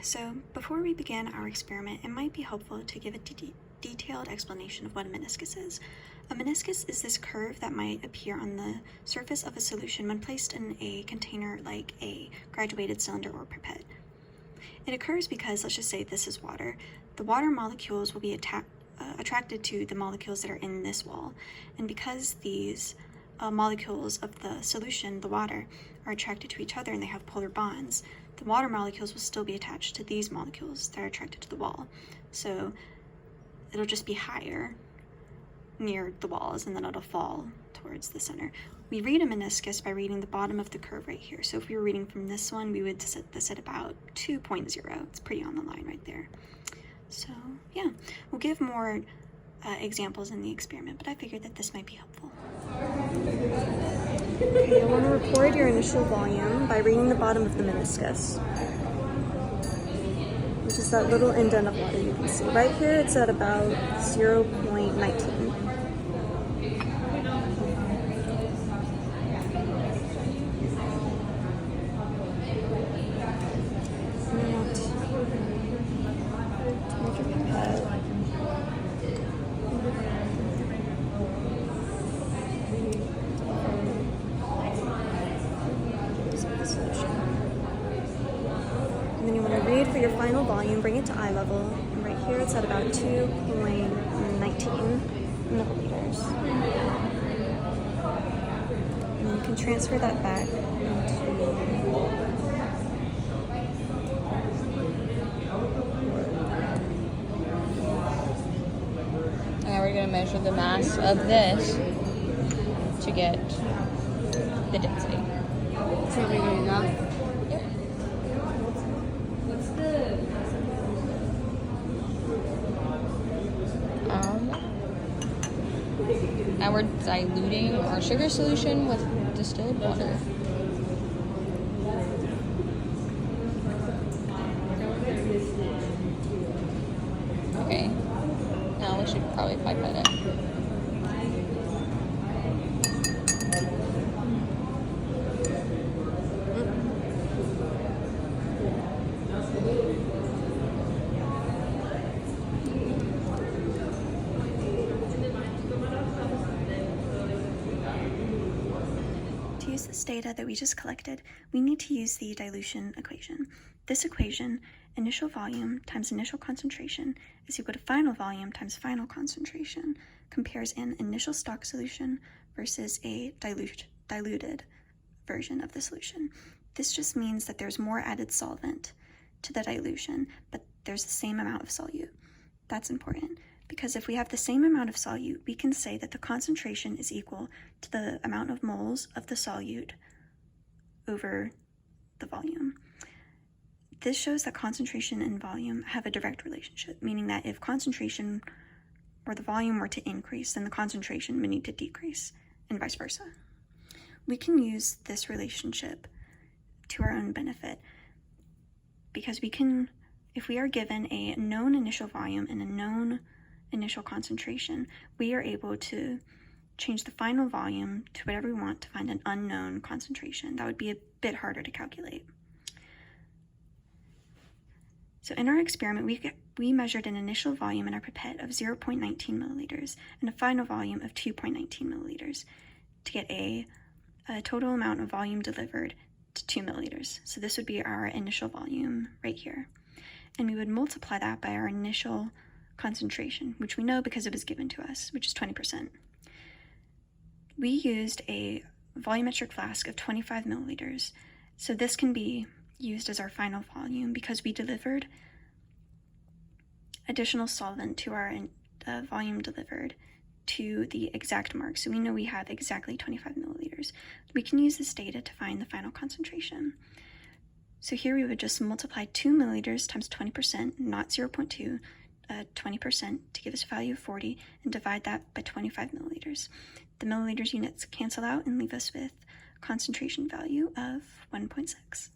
So before we begin our experiment, it might be helpful to give a detailed explanation of what a meniscus is. A meniscus is this curve that might appear on the surface of a solution when placed in a container like a graduated cylinder or pipette. It occurs because, let's just say this is water. The water molecules will be attracted to the molecules that are in this wall, and because these molecules of the solution, the water, are attracted to each other and they have polar bonds, the water molecules will still be attached to these molecules that are attracted to the wall. So it'll just be higher near the walls and then it'll fall towards the center. We read a meniscus by reading the bottom of the curve right here. So if we were reading from this one, we would set this at about 2.0. It's pretty on the line right there. So yeah, we'll give more examples in the experiment, but I figured that this might be helpful. Okay, you want to record your initial volume by reading the bottom of the meniscus, which is that little indent of water you can see. Right here it's at about 0.19. And then you want to read for your final volume, bring it to eye level, and right here it's at about 2.19 milliliters. And then you can transfer that back into now we're going to measure the mass of this to get the density. So we're going to do that? Yep. Now we're diluting our sugar solution with distilled water. Okay, now we should probably pipette it. To use this data that we just collected, we need to use the dilution equation. This equation, initial volume times initial concentration, is equal to final volume times final concentration, compares an initial stock solution versus a diluted version of the solution. This just means that there's more added solvent to the dilution, but there's the same amount of solute. That's important, because if we have the same amount of solute, we can say that the concentration is equal to the amount of moles of the solute over the volume. This shows that concentration and volume have a direct relationship, meaning that if concentration or the volume were to increase, then the concentration would need to decrease, and vice versa. We can use this relationship to our own benefit, because we can, if we are given a known initial volume and a known initial concentration, we are able to change the final volume to whatever we want to find an unknown concentration. That would be a bit harder to calculate. So in our experiment, we measured an initial volume in our pipette of 0.19 milliliters and a final volume of 2.19 milliliters to get a total amount of volume delivered to 2 milliliters. So this would be our initial volume right here. And we would multiply that by our initial concentration, which we know because it was given to us, which is 20%. We used a volumetric flask of 25 milliliters, so this can be used as our final volume because we delivered additional solvent to our volume delivered to the exact mark, so we know we have exactly 25 milliliters. We can use this data to find the final concentration. So here we would just multiply 2 milliliters times 20%, not 0.2, 20% to give us a value of 40, and divide that by 25 milliliters. The milliliters units cancel out and leave us with a concentration value of 1.6.